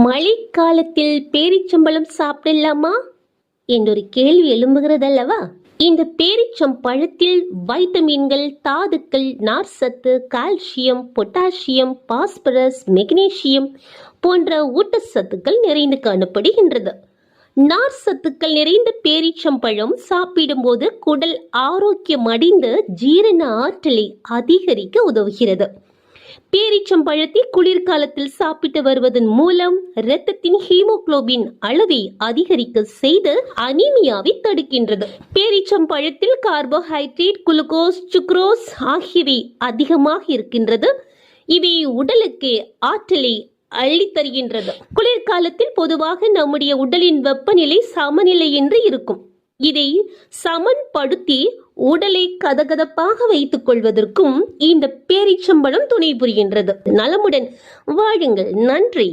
மழைக்காலத்தில் பேரிச்சம்பழம் சாப்பிடலாமா என்றொரு கேள்வி எழும்புகிறதல்லவா? இந்த பேரிச்சம்பழத்தில் வைட்டமின்கள், தாதுக்கள், நார்சத்து, கால்சியம், பொட்டாசியம், பாஸ்பரஸ், மெக்னீசியம் போன்ற ஊட்டச்சத்துக்கள் நிறைந்து காணப்படுகின்றது. நார்சத்துக்கள் நிறைந்த பேரிச்சம்பழம் சாப்பிடும்போது குடல் ஆரோக்கியம் அடைந்து ஜீரண ஆற்றலை அதிகரிக்க உதவுகிறது. பேரிச்சம்பழத்தை குளிர்காலத்தில் சாப்பிட்டு வருவதன் மூலம் இரத்தத்தின் ஹீமோகுளோபின் அளவை அதிகரிக்க செய்து அனீமியாவை தடுக்கின்றது. பேரிச்சம்பழத்தில் கார்போஹைட்ரேட், குளுக்கோஸ், சுக்ரோஸ் ஆகியவை அதிகமாக இருக்கின்றது. இவை உடலுக்கு ஆற்றலை அள்ளித்தருகின்றது. குளிர்காலத்தில் பொதுவாக நம்முடைய உடலின் வெப்பநிலை சமநிலை என்று இருக்கும். இதை சமன்படுத்தி உடலை கதகதப்பாக வைத்துக் கொள்வதற்கும் இந்த பேரிச்சம்பழம் துணை புரிகின்றது. நலமுடன் வாழுங்கள். நன்றி.